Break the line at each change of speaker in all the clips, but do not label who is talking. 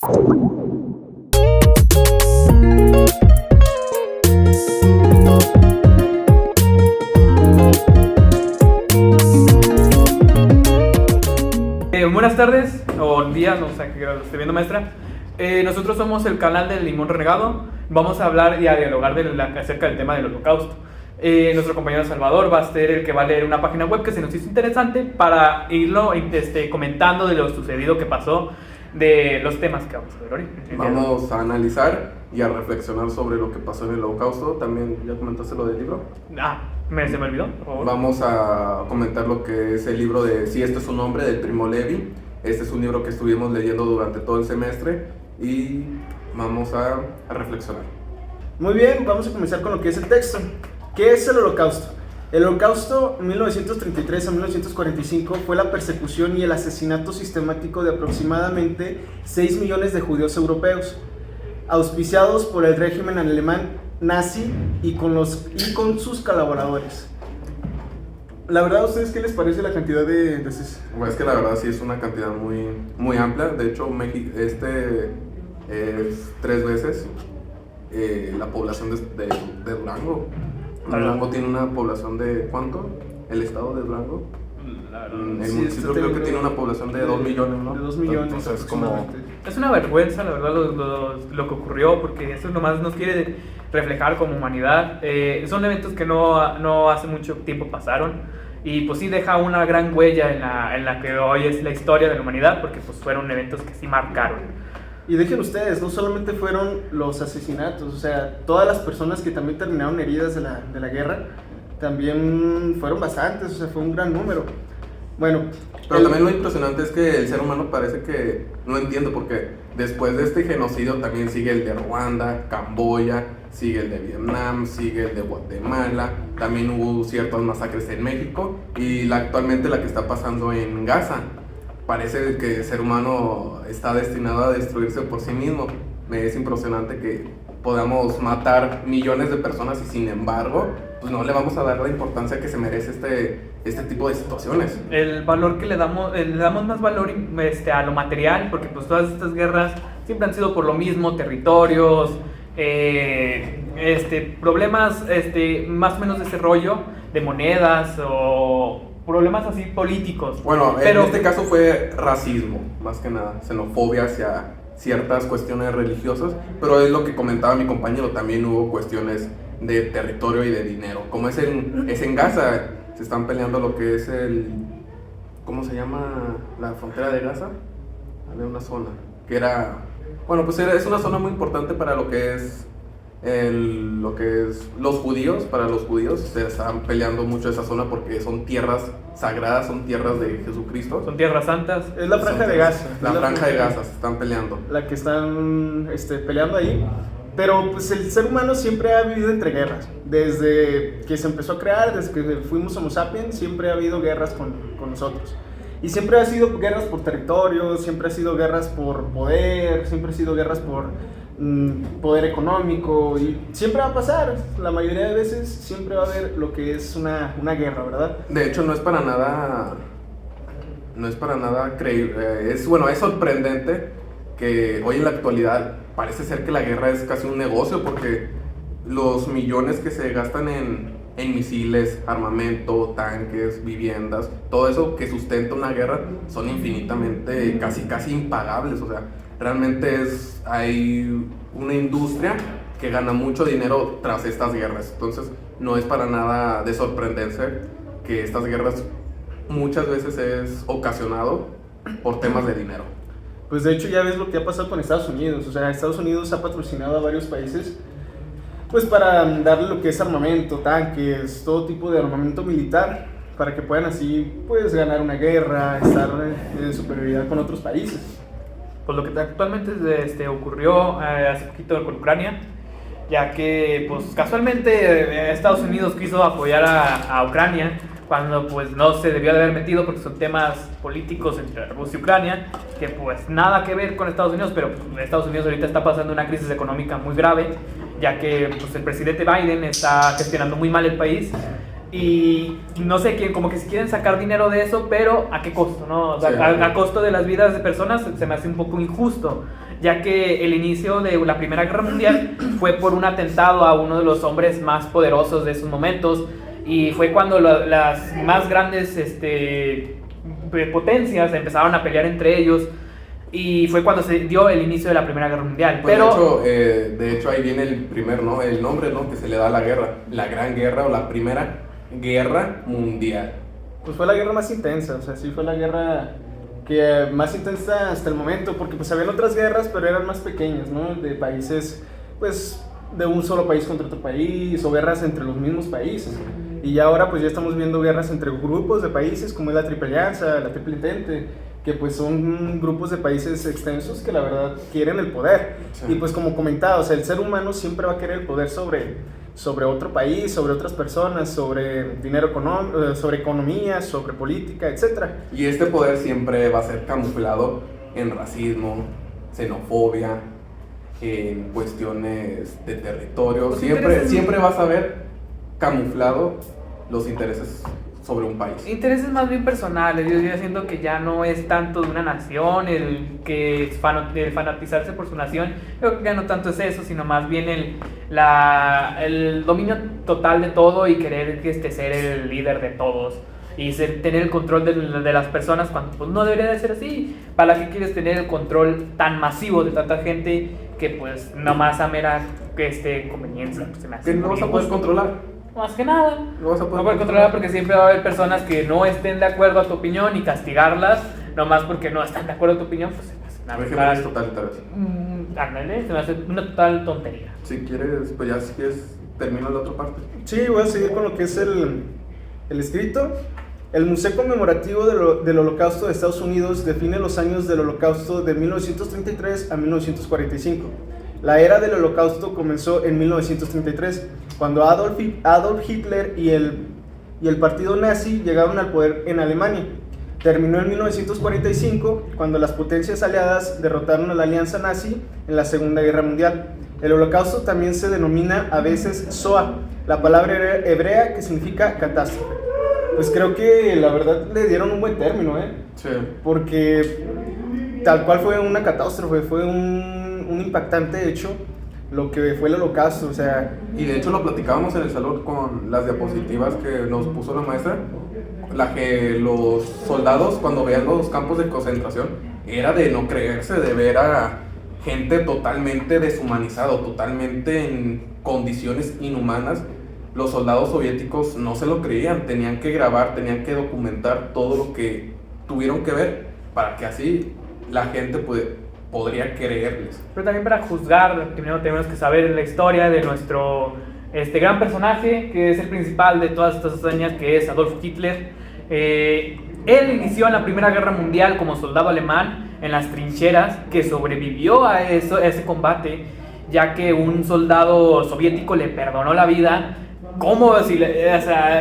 Buenas tardes o días, no sé, que lo esté viendo, maestra. Nosotros somos el canal del Limón Renegado. Vamos a hablar y a dialogar acerca del tema del Holocausto. Nuestro compañero Salvador va a ser el que va a leer una página web que se nos hizo interesante para irlo comentando de lo sucedido que pasó, de los temas que vamos a ver hoy.
Vamos a analizar y a reflexionar sobre lo que pasó en el Holocausto. También ya comentaste lo del libro.
Se me olvidó, por favor.
Vamos a comentar lo que es el libro de Si esto es un hombre, del Primo Levi. Este es un libro que estuvimos leyendo durante todo el semestre y vamos a reflexionar.
Muy bien, vamos a comenzar con lo que es el texto. ¿Qué es el Holocausto? El Holocausto 1933 a 1945 fue la persecución y el asesinato sistemático de aproximadamente 6 millones de judíos europeos, auspiciados por el régimen alemán nazi y con sus colaboradores. La verdad, ¿a ustedes qué les parece la cantidad de
Bueno, es que la verdad sí es una cantidad muy amplia. De hecho, México es 3 veces la población de Durango. Durango tiene una población de ¿cuánto? ¿El estado de Durango? El municipio creo que tiene una población de 2 millones, ¿no?
De 2 millones.
Entonces,
Es una vergüenza, la verdad, lo que ocurrió, porque eso nomás nos quiere reflejar como humanidad. Son eventos que no hace mucho tiempo pasaron, y pues sí deja una gran huella en la que hoy es la historia de la humanidad, porque pues fueron eventos que sí marcaron.
Y dejen ustedes, no solamente fueron los asesinatos, o sea, todas las personas que también terminaron heridas de la guerra, también fueron bastantes, o sea, fue un gran número. Bueno,
pero también lo impresionante es que el ser humano parece que no entiende, porque después de este genocidio también sigue el de Ruanda, Camboya, sigue el de Vietnam, sigue el de Guatemala, también hubo ciertas masacres en México y actualmente la que está pasando en Gaza. Parece que el ser humano está destinado a destruirse por sí mismo. Me es impresionante que podamos matar millones de personas y sin embargo pues no le vamos a dar la importancia que se merece este tipo de situaciones.
El valor que le damos más valor a lo material, porque pues todas estas guerras siempre han sido por lo mismo, territorios, problemas más o menos de ese rollo, de monedas o problemas así políticos.
Bueno, pero en este caso fue racismo, más que nada, xenofobia hacia ciertas cuestiones religiosas, pero es lo que comentaba mi compañero, también hubo cuestiones de territorio y de dinero. Como es en Gaza, se están peleando lo que es ¿cómo se llama? La frontera de Gaza. Había una zona que es una zona muy importante para lo que es los judíos. Para los judíos se están peleando mucho esa zona porque son tierras sagradas, son tierras de Jesucristo,
son tierras santas.
Es la franja de Gaza.
La franja de Gaza se están peleando.
La que están peleando ahí. Pero pues el ser humano siempre ha vivido entre guerras. Desde que se empezó a crear, desde que fuimos Homo sapiens, siempre ha habido guerras con nosotros. Y siempre ha sido guerras por territorio, siempre ha sido guerras por poder, siempre ha sido guerras por poder económico, y siempre va a pasar. La mayoría de veces siempre va a haber lo que es una guerra, ¿verdad?
De hecho, no es para nada creíble. Es sorprendente que hoy en la actualidad parece ser que la guerra es casi un negocio, porque los millones que se gastan en misiles, armamento, tanques, viviendas, todo eso que sustenta una guerra son infinitamente, casi impagables. O sea, realmente hay una industria que gana mucho dinero tras estas guerras. Entonces no es para nada de sorprenderse que estas guerras muchas veces es ocasionado por temas de dinero.
Pues de hecho ya ves lo que ha pasado con Estados Unidos. O sea, Estados Unidos ha patrocinado a varios países pues para darle lo que es armamento, tanques, todo tipo de armamento militar, para que puedan así pues ganar una guerra, estar en superioridad con otros países.
Pues lo que actualmente ocurrió hace poquito con Ucrania, ya que pues casualmente Estados Unidos quiso apoyar a Ucrania cuando pues no se debió de haber metido, porque son temas políticos entre Rusia y Ucrania, que pues nada que ver con Estados Unidos. Pero pues, Estados Unidos ahorita está pasando una crisis económica muy grave, ya que pues, el presidente Biden está gestionando muy mal el país, y no sé quién, como que si quieren sacar dinero de eso, pero ¿a qué costo, no? O sea,
sí,
a costo de las vidas de personas. Se me hace un poco injusto. ya que el inicio de la Primera Guerra Mundial fue por un atentado a uno de los hombres más poderosos de esos momentos, y fue cuando las más grandes potencias empezaron a pelear entre ellos, y fue cuando se dio el inicio de la Primera Guerra Mundial.
Pues
pero
de hecho ahí viene el nombre, ¿no?, que se le da a la guerra, la Gran Guerra o la Primera Guerra Mundial.
Pues fue la guerra más intensa, o sea, sí fue la guerra que más intensa hasta el momento, porque pues habían otras guerras, pero eran más pequeñas, ¿no? De países, pues, de un solo país contra otro país, o guerras entre los mismos países. Y ya ahora pues ya estamos viendo guerras entre grupos de países, como es la Triple Alianza, la Triple Entente, que pues son grupos de países extensos que la verdad quieren el poder. Sí. Y pues como comentaba, o sea, el ser humano siempre va a querer el poder sobre otro país, sobre otras personas, sobre dinero sobre economía, sobre política, etc.
Y este poder siempre va a ser camuflado en racismo, xenofobia, en cuestiones de territorio. Siempre vas a ver camuflado los intereses sobre un país.
Intereses más bien personales. Yo siento que ya no es tanto de una nación el fanatizarse por su nación. Yo creo que ya no tanto es eso, sino más bien el dominio total de todo y querer ser el líder de todos y tener el control de las personas, cuando pues no debería de ser así. ¿Para qué quieres tener el control tan masivo de tanta gente que pues nomás a mera conveniencia pues, se me hace
que no vas a poder controlar?
Más que nada,
no vas a
poder controlar, porque siempre va a haber personas que no estén de acuerdo a tu opinión y castigarlas nomás porque no están de acuerdo a tu opinión, pues
es totalitario.
Ándale, se me hace una total tontería.
Si quieres, pues ya si quieres, termino la otra parte.
Sí, voy a seguir con lo que es el escrito. El Museo Conmemorativo del Holocausto de Estados Unidos define los años del Holocausto de 1933 a 1945. La era del Holocausto comenzó en 1933, cuando Adolf Hitler y el partido nazi llegaron al poder en Alemania. Terminó en 1945, cuando las potencias aliadas derrotaron a la alianza nazi en la Segunda Guerra Mundial. El Holocausto también se denomina a veces Shoah, la palabra hebrea que significa catástrofe. Pues creo que la verdad le dieron un buen término,
Sí.
Porque tal cual fue una catástrofe, fue un impactante hecho lo que fue el Holocausto, o sea...
Y de hecho lo platicábamos en el salón con las diapositivas que nos puso la maestra, que los soldados cuando veían los campos de concentración era de no creerse, de ver a gente totalmente deshumanizada, totalmente en condiciones inhumanas. Los soldados soviéticos no se lo creían, tenían que grabar, tenían que documentar todo lo que tuvieron que ver para que así la gente podría creerles.
Pero también para juzgar, primero tenemos que saber la historia de nuestro gran personaje, que es el principal de todas estas hazañas, que es Adolf Hitler. Él inició en la Primera Guerra Mundial como soldado alemán en las trincheras, que sobrevivió a ese combate, ya que un soldado soviético le perdonó la vida.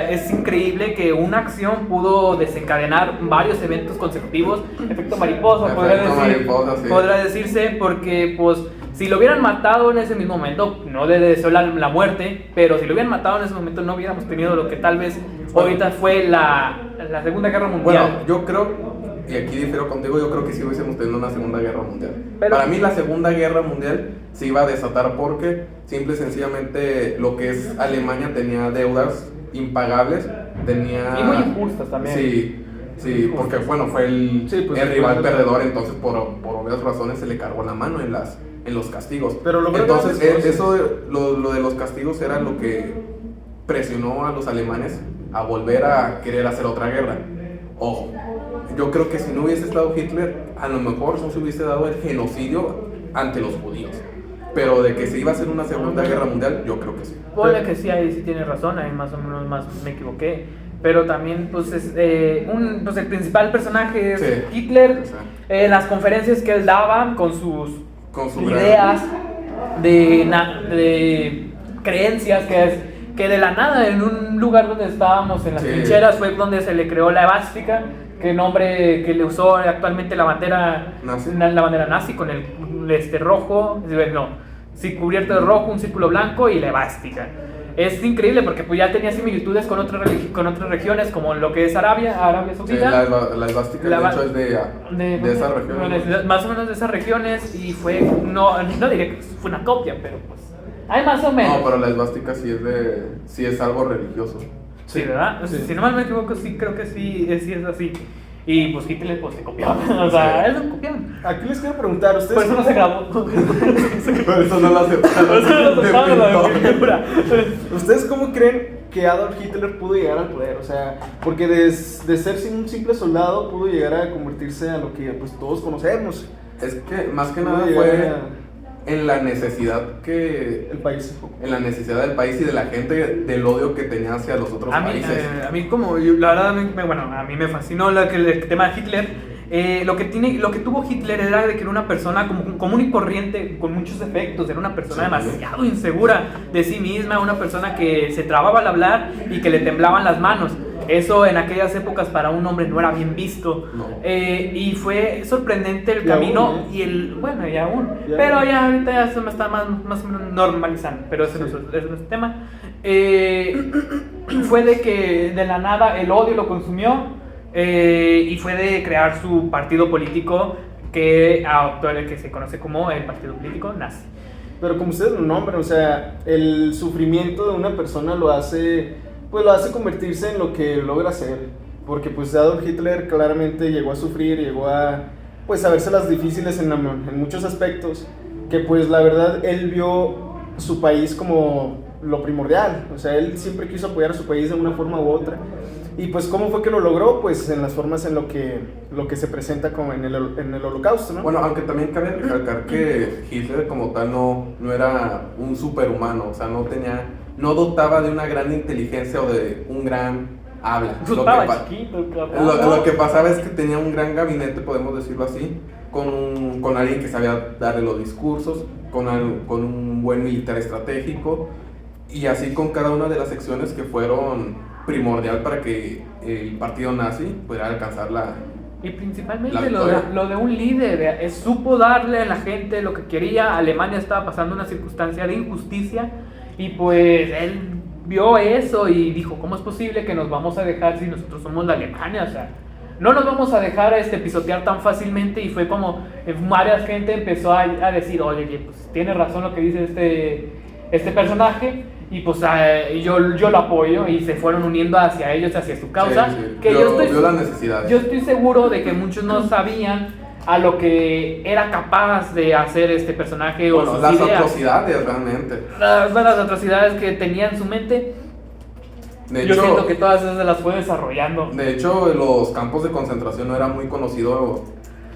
Es increíble que una acción pudo desencadenar varios eventos consecutivos. Efecto mariposa, podrá decirse, porque pues si lo hubieran matado en ese mismo momento, no le deseó la muerte, pero si lo hubieran matado en ese momento no hubiéramos tenido lo que tal vez ahorita fue la Segunda Guerra Mundial.
Bueno, yo creo, y aquí difiero contigo, yo creo que sí hubiésemos tenido una Segunda Guerra Mundial. Pero para mí la Segunda Guerra Mundial se iba a desatar porque simple y sencillamente lo que es Alemania tenía deudas impagables,
y muy injustas también.
Sí, porque bueno, fue el rival perdedor, entonces por obvias razones se le cargó la mano en los castigos.
Pero
entonces lo de los castigos era lo que presionó a los alemanes a volver a querer hacer otra guerra. Ojo, yo creo que si no hubiese estado Hitler, a lo mejor no se hubiese dado el genocidio ante los judíos. Pero de que se iba a hacer una Segunda Guerra Mundial, yo creo que sí.
Ponle que sí, ahí sí tienes razón, ahí más o menos más me equivoqué. Pero también, pues, el principal personaje es Hitler. Las conferencias que él daba con sus ideas de creencias, que de la nada, en un lugar donde estábamos, en las trincheras, fue donde se le creó la esvástica, que nombre que le usó actualmente la bandera nazi, con el rojo, cubierto de rojo, un círculo blanco y la esvástica. es increíble porque pues ya tenía similitudes con otras regiones como lo que es Arabia
Sí,
Saudita.
la esvástica de hecho es de esa región.
Más o menos de esas regiones y fue, no diré que fue una copia, pero pues hay más o menos.
No, pero la esvástica sí es algo religioso.
Sí, ¿verdad?
Sí.
Si no mal me equivoco, sí, creo que sí es así. Y pues Hitler pues se copió, o sea,
Sí.
él lo copiaron.
Aquí les quiero preguntar, ¿ustedes
Por eso no
cómo-
se grabó.
Por eso no lo aceptaron.
Por eso no lo aceptaron la
pintor.
pintura.
¿Ustedes cómo creen que Adolf Hitler pudo llegar al poder? O sea, porque de ser un simple soldado pudo llegar a convertirse a lo que pues todos conocemos.
Es que más que
Pudo
nada
llegar
fue
a-
en la necesidad
el país.
en la necesidad del país y de la gente, del odio que tenía hacia los otros países.
A mí como, la verdad, a mí me fascinó el tema de Hitler. Lo que tuvo Hitler era de que era una persona común y corriente, con muchos defectos, era una persona
Sí.
demasiado insegura de sí misma, una persona que se trababa al hablar y que le temblaban las manos. Eso en aquellas épocas para un hombre no era bien visto.
No.
Y fue sorprendente el
Y
camino
aún, ¿eh?
y el... Bueno, y aún.
Ya.
Pero ya ahorita ya se me está más o menos normalizando. Pero ese no es nuestro tema. Fue de que de la nada el odio lo consumió y fue de crear su partido político que se conoce como el partido político nazi.
Pero como ustedes lo nombran, o sea, el sufrimiento de una persona lo hace convertirse en lo que logra ser. Porque pues Adolf Hitler claramente llegó a sufrir, llegó a pues a vérselas difíciles en muchos aspectos, que pues la verdad él vio su país como lo primordial. O sea, él siempre quiso apoyar a su país de una forma u otra. Y pues ¿cómo fue que lo logró? Pues en las formas en lo que se presenta como en el Holocausto, ¿no?
Bueno, aunque también cabe recalcar que Hitler como tal no era un superhumano, o sea, no dotaba de una gran inteligencia o de un gran habla.
Estaba chiquito, cabrón.
Lo que pasaba es que tenía un gran gabinete, podemos decirlo así, con alguien que sabía darle los discursos, con un buen militar estratégico, y así con cada una de las secciones que fueron primordial para que el partido nazi pudiera alcanzar
Y principalmente
la
lo
victoria.
de un líder, supo darle a la gente lo que quería. Alemania estaba pasando una circunstancia de injusticia y pues él vio eso y dijo, ¿cómo es posible que nos vamos a dejar si nosotros somos la Alemania? O sea, no nos vamos a dejar pisotear tan fácilmente. Y fue como varias gente empezó a decir, oye, pues tiene razón lo que dice este personaje. Y pues yo lo apoyo y se fueron uniendo hacia ellos, hacia su causa.
Sí, sí.
Que
Vio la necesidad.
yo estoy seguro de que muchos no sabían a lo que era capaz de hacer este personaje o
Bueno,
sus
las
ideas.
atrocidades realmente.
Las atrocidades que tenía en su mente.
De
Yo
hecho,
siento que todas esas las fue desarrollando.
De hecho, los campos de concentración no era muy conocido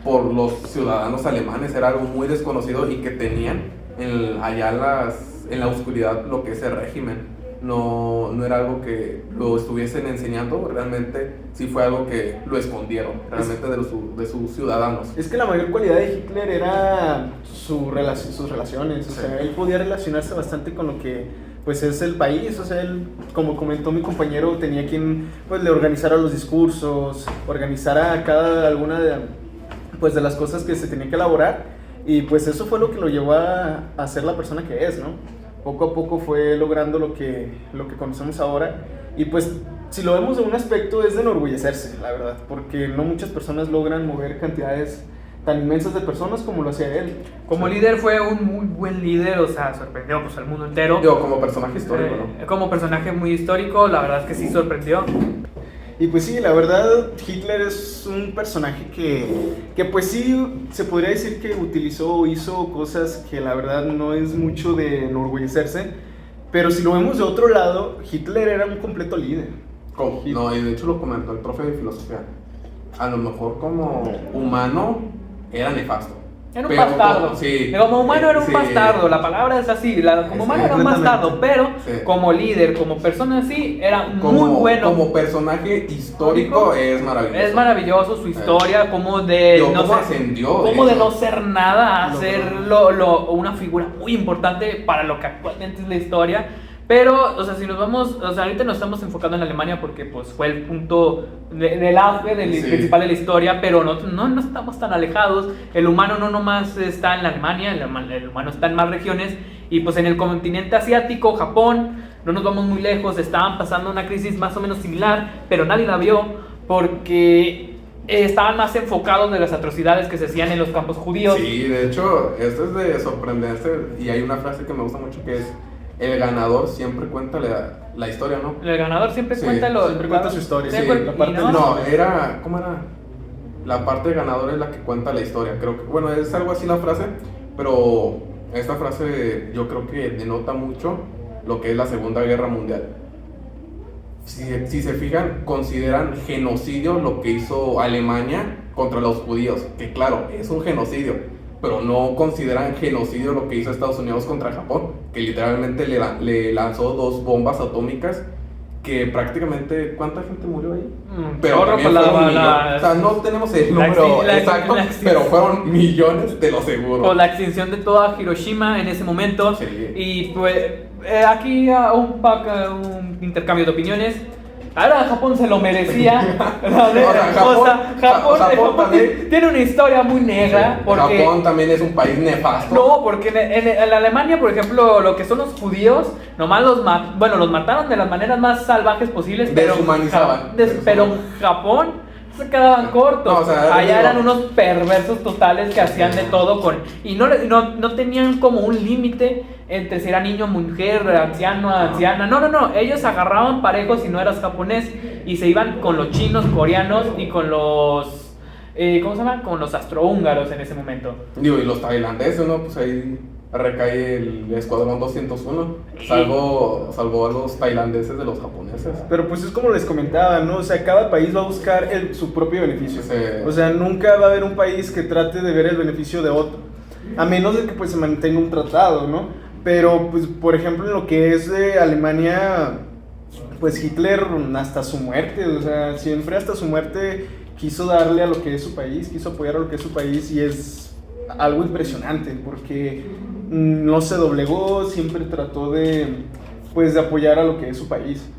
por los ciudadanos alemanes, era algo muy desconocido y que tenían allá en la oscuridad lo que es el régimen. No era algo que lo estuviesen enseñando, realmente sí fue algo que lo escondieron, realmente de sus ciudadanos.
Es que la mayor cualidad de Hitler era sus relaciones, o
Sí.
sea, él podía relacionarse bastante con lo que pues es el país, o sea, él, como comentó mi compañero, tenía quien pues le organizara los discursos, organizara alguna de las cosas que se tenía que elaborar, y pues eso fue lo que lo llevó a ser la persona que es, ¿no? Poco a poco fue logrando lo que conocemos ahora, y pues si lo vemos de un aspecto es de enorgullecerse, la verdad, porque no muchas personas logran mover cantidades tan inmensas de personas como lo hacía él.
Como líder fue un muy buen líder, o sea, sorprendió pues al mundo entero.
Digo, como personaje histórico, ¿no?
Como personaje muy histórico, la verdad es que sí sorprendió.
Y pues sí, la verdad, Hitler es un personaje que pues sí, se podría decir que hizo cosas que la verdad no es mucho de enorgullecerse, pero si lo vemos de otro lado, Hitler era un completo líder.
¿Cómo? No, y de hecho lo comentó el profe de filosofía. A lo mejor como humano era nefasto.
Era un
Pero
bastardo.
sí,
Como humano era un
sí.
bastardo, la palabra es así. Como humano era un bastardo, pero
Sí.
como líder, como persona así, era muy
Como,
bueno.
como personaje histórico es maravilloso.
Es maravilloso su historia, como de
Digo,
no
cómo
ser,
ascendió,
como de
eso.
no ser nada a
Lo
ser una figura muy importante para lo que actualmente es la historia. Pero, o sea, si nos vamos, o sea, ahorita nos estamos enfocando en Alemania porque pues fue el punto del auge
Sí.
principal de la historia, pero no estamos tan alejados. El humano no nomás está en la Alemania, el humano está en más regiones, y pues en el continente asiático, Japón, no nos vamos muy lejos, estaban pasando una crisis más o menos similar, pero nadie la vio porque estaban más enfocados de las atrocidades que se hacían en los campos judíos.
Sí, de hecho, esto es de sorprenderse, y hay una frase que me gusta mucho que es: el ganador siempre cuenta la historia, ¿no?
El ganador siempre
Sí,
cuenta
siempre cuenta su historia.
Sí,
la parte
no, era, ¿cómo era? La parte ganadora es la que cuenta la historia, creo que, bueno, es algo así la frase, pero esta frase yo creo que denota mucho lo que es la Segunda Guerra Mundial. Si se fijan, consideran genocidio lo que hizo Alemania contra los judíos, que claro, es un genocidio, pero no consideran genocidio lo que hizo Estados Unidos contra Japón, que literalmente le lanzó 2 bombas atómicas, que prácticamente, ¿cuánta gente murió ahí? Pero también fueron millones. O sea, no tenemos el número exacto, pero fueron millones de lo seguro.
Con la extinción de toda Hiroshima en ese momento.
Sí.
Y pues aquí un intercambio de opiniones. Ahora Japón se lo merecía. Japón
también,
tiene una historia muy negra. Porque,
Japón también es un país nefasto.
no, porque en Alemania, por ejemplo, lo que son los judíos, nomás los mataron de las maneras más salvajes posibles.
Deshumanizaban.
Pero Japón se quedaban cortos.
No, o sea,
allá eran unos perversos totales que hacían de todo y no tenían como un límite entre si era niño, mujer, anciano, anciana. No, ellos agarraban parejos si no eras japonés y se iban con los chinos, coreanos y con los ¿cómo se llama? Con los astrohúngaros en ese momento.
Digo, y los tailandeses, ¿no? Pues ahí recae el escuadrón 201, salvó a los tailandeses de los japoneses.
Pero pues es como les comentaba, ¿no? O sea, cada país va a buscar su propio beneficio.
Sí.
O sea, nunca va a haber un país que trate de ver el beneficio de otro, a menos de que pues se mantenga un tratado, ¿no? Pero pues por ejemplo en lo que es de Alemania, pues Hitler hasta su muerte, o sea, siempre hasta su muerte quiso darle a lo que es su país, quiso apoyar a lo que es su país, y es algo impresionante porque no se doblegó, siempre trató de apoyar a lo que es su país.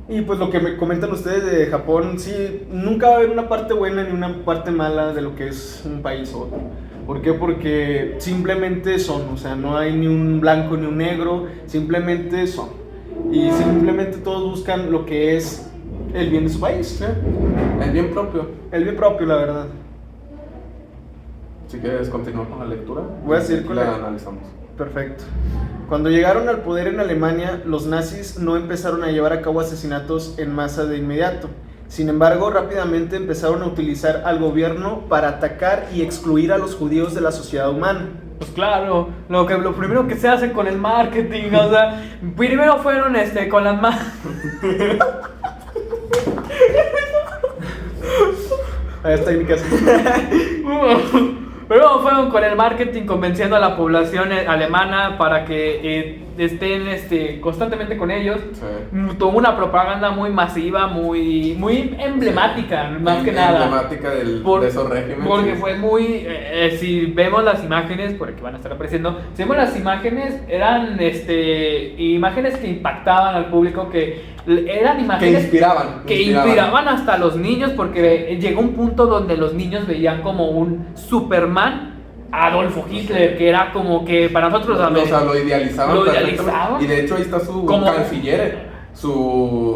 Y pues lo que me comentan ustedes de Japón, sí, nunca va a haber una parte buena ni una parte mala de lo que es un país o otro. ¿Por qué? Porque simplemente son, o sea, no hay ni un blanco ni un negro, simplemente son. Y simplemente todos buscan lo que es el bien de su país.
Sí. El bien propio.
El bien propio, la verdad.
Si quieres continuar con la lectura,
voy a seguir con
la analizamos.
Perfecto. Cuando llegaron al poder en Alemania, los nazis no empezaron a llevar a cabo asesinatos en masa de inmediato. Sin embargo, rápidamente empezaron a utilizar al gobierno para atacar y excluir a los judíos de la sociedad humana.
Pues claro, lo primero que se hace con el marketing, o sea, primero fueron con las
Las técnicas.
Pero fueron con el marketing convenciendo a la población alemana para que estén constantemente con ellos. Sí. Tuvo una propaganda muy masiva, muy emblemática, más que nada.
Emblemática de esos regímenes.
Porque fue muy... si vemos las imágenes, por aquí van a estar apareciendo, si vemos las imágenes, eran imágenes que impactaban al público, que eran imágenes
que
inspiraban hasta a los niños, porque llegó un punto donde los niños veían como un Superman Adolfo Hitler, que era como que para nosotros
lo idealizaban.
Lo
y de hecho ahí está su canciller.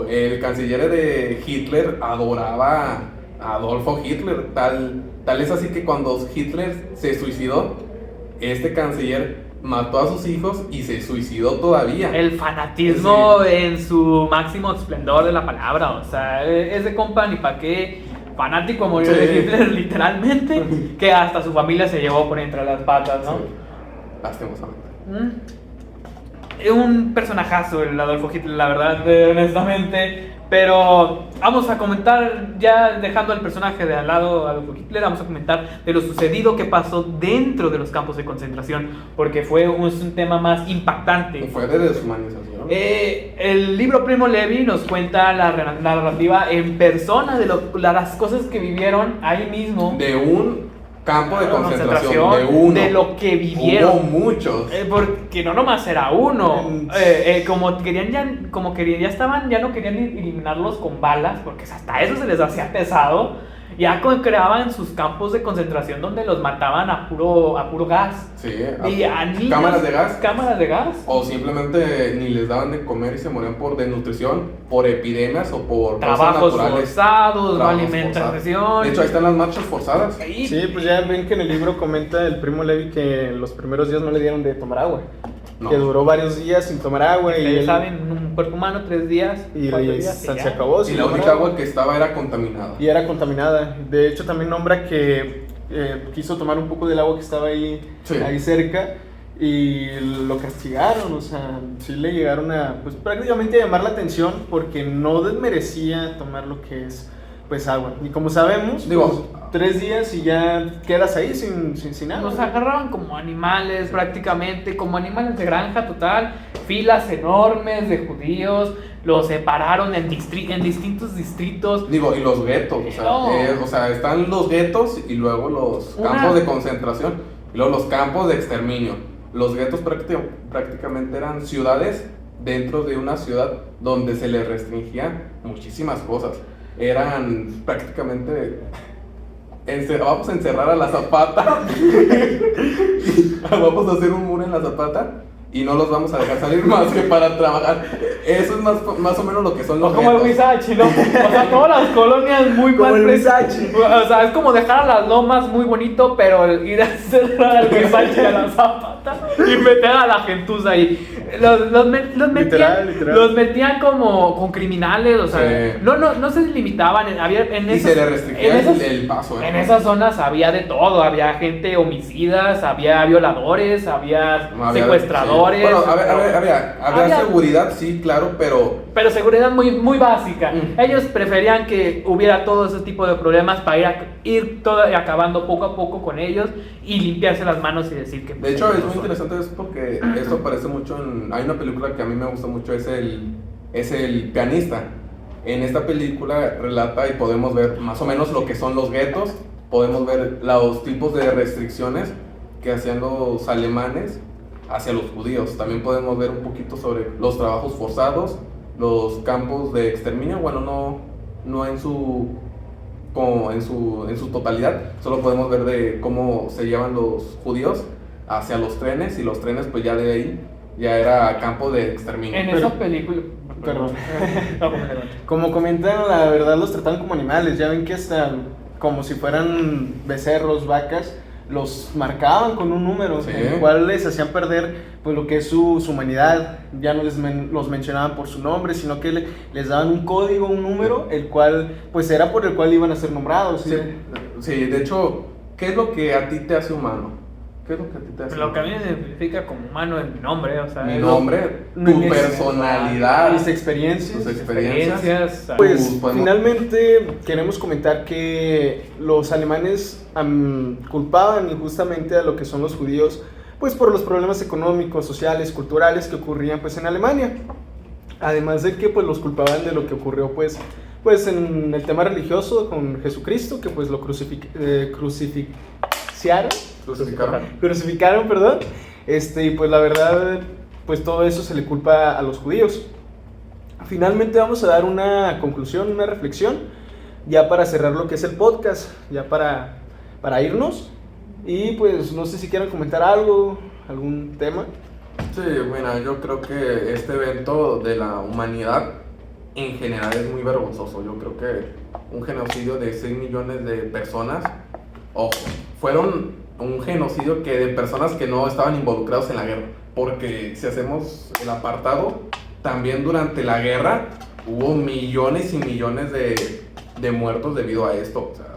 El canciller de Hitler adoraba a Adolfo Hitler. Tal es así que cuando Hitler se suicidó, este canciller mató a sus hijos y se suicidó todavía.
El fanatismo en su máximo esplendor de la palabra. O sea, ese compa ni pa' qué fanático murió de Hitler literalmente, que hasta su familia se llevó por entre las patas, ¿no?
Sí. Lastimosamente.
Un personajazo el Adolfo Hitler, la verdad, honestamente. Pero vamos a comentar, ya dejando al personaje de al lado, Adolfo Hitler, vamos a comentar de lo sucedido que pasó dentro de los campos de concentración, porque fue un tema más impactante.
Fue de deshumanización.
El libro Primo Levi nos cuenta la narrativa en persona de las cosas que vivieron ahí mismo.
De un campo de concentración,
de lo que vivieron.
Hubo muchos.
Porque no nomás era uno. Como querían, ya estaban, ya no querían eliminarlos con balas, porque hasta eso se les hacía pesado. Ya creaban sus campos de concentración donde los mataban a puro gas.
Sí,
Y a niños,
cámaras de gas.
Cámaras de gas.
O simplemente ni les daban de comer y se morían por desnutrición, por epidemias o por causas
Trabajos
naturales.
forzados, no
Trabajos
alimentación.
forzados. De hecho, ahí están las marchas forzadas.
Ahí.
Sí, pues ya ven que en el libro comenta el Primo Levi que en los primeros días no le dieron de tomar agua.
No.
Que duró varios días sin tomar agua. Y
Ustedes
él-
saben, un cuerpo humano 3 días.
Y
4
se,
días,
se
ya.
acabó.
Y
sin
la
tomar
única agua que estaba era contaminada.
Y era contaminada. De hecho, también nombra que quiso tomar un poco del agua que estaba ahí,
Sí.
ahí cerca y lo castigaron. O sea, sí le llegaron a, pues prácticamente a llamar la atención porque no desmerecía tomar lo que es, pues, agua. Y como sabemos,
Digo,
pues, 3 días y ya quedas ahí sin agua.
Nos agarraban como animales prácticamente, como animales de granja total, filas enormes de judíos, los separaron en distintos distritos.
Digo, y los guetos,
No.
o sea, están los guetos y luego los campos de concentración y luego los campos de exterminio. Los guetos prácticamente eran ciudades dentro de una ciudad donde se les restringían muchísimas cosas. Eran prácticamente vamos a encerrar a la Zapata. Vamos a hacer un muro en la Zapata y no los vamos a dejar salir más que para trabajar. Eso es más o menos lo que son los
Como el
guetos.
Huizachi, ¿no? O sea, todas las colonias muy
Como
mal
el
presentadas.
Huizachi.
O sea, es como dejar a las lomas muy bonito, pero ir a cerrar al Huizachi a la Zapata y meter a la gentuza ahí. Los metían,
Literal.
los metían como criminales, o sea,
Sí.
no se limitaban.
Y se le restringía el paso.
En esas zonas había de todo, había gente homicidas, había violadores, había secuestradores.
Sí. Bueno, había
Había-
seguridad, sí, claro,
pero seguridad muy básica.
Mm.
Ellos preferían que hubiera todo ese tipo de problemas para ir acabando poco a poco con ellos y limpiarse las manos y decir que...
de hecho es muy interesante eso porque esto aparece mucho hay una película que a mí me gusta mucho, es el pianista. En esta película relata y podemos ver más o menos lo que son los guetos, podemos ver los tipos de restricciones que hacían los alemanes hacia los judíos. También podemos ver un poquito sobre los trabajos forzados, los campos de exterminio, bueno, no en su totalidad, solo podemos ver de cómo se llevan los judíos hacia los trenes y los trenes pues ya de ahí ya era campo de exterminio.
En
Pero-
esa película...
Perdón.
No, coméntalo.
Como comentan, la verdad los trataban como animales. Ya ven que hasta como si fueran becerros, vacas, los marcaban con un número,
Sí.
el cual les hacían perder pues lo que es su humanidad. Ya no los mencionaban por su nombre, sino que les daban un código, un número, el cual pues era por el cual iban a ser nombrados.
Sí, sí, de hecho, ¿qué es lo que a ti te hace humano? ¿Qué es lo que a ti te hace
Lo que a mí
humano?
me identifica como humano es mi nombre, o sea...
Mi
es
nombre,
mi
tu personalidad,
Mis experiencias.
tus experiencias.
Pues
podemos-
finalmente queremos comentar que los alemanes culpaban injustamente a lo que son los judíos, pues por los problemas económicos, sociales, culturales que ocurrían pues en Alemania. Además de que pues los culpaban de lo que ocurrió pues en el tema religioso con Jesucristo, que pues lo crucificaron, perdón. Y pues la verdad, pues todo eso se le culpa a los judíos. Finalmente vamos a dar una conclusión, una reflexión, ya para cerrar lo que es el podcast, ya para irnos. Y pues no sé si quieren comentar algo, algún tema.
Sí, bueno, yo creo que este evento de la humanidad en general es muy vergonzoso. Yo creo que un genocidio de 6 millones de personas, ojo, fueron un genocidio de personas que no estaban involucrados en la guerra. Porque si hacemos el apartado, también durante la guerra hubo millones y millones de muertos debido a esto. O sea,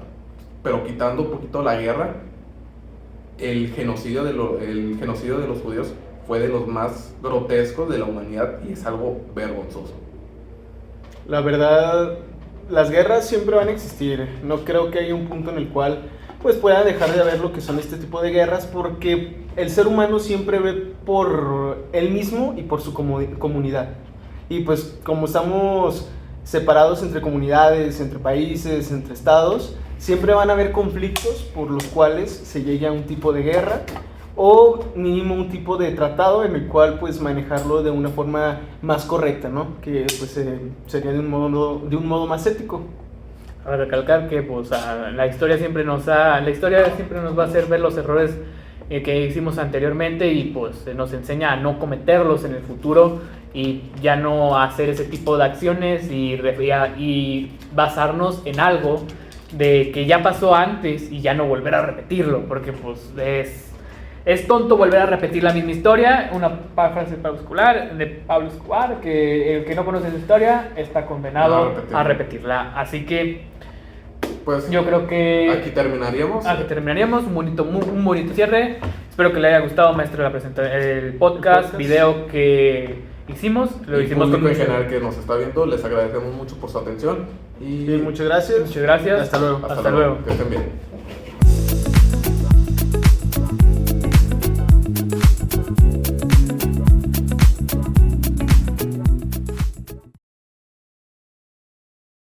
pero quitando un poquito la guerra, el genocidio de los judíos fue de los más grotescos de la humanidad y es algo vergonzoso.
La verdad, las guerras siempre van a existir. No creo que haya un punto en el cual pues pueda dejar de haber lo que son este tipo de guerras, porque el ser humano siempre ve por él mismo y por su comunidad. Y pues como estamos separados entre comunidades, entre países, entre estados, siempre van a haber conflictos por los cuales se llegue a un tipo de guerra o mínimo un tipo de tratado en el cual pues manejarlo de una forma más correcta, ¿no? Que pues sería de un modo más ético.
a recalcar que pues la historia siempre nos va a hacer ver los errores que hicimos anteriormente y pues nos enseña a no cometerlos en el futuro y ya no hacer ese tipo de acciones y basarnos en algo de que ya pasó antes y ya no volver a repetirlo, porque pues es tonto volver a repetir la misma historia. Una frase de Pablo Escobar, que el que no conoce su historia está condenado a repetirla. Así que
pues
yo creo que
aquí terminaríamos.
Un bonito cierre. Espero que le haya gustado, maestro, el podcast, video que hicimos. Lo hicimos con
en general que nos está viendo, les agradecemos mucho por su atención.
Y muchas gracias.
Muchas gracias.
Hasta luego.
Hasta luego. Que estén bien.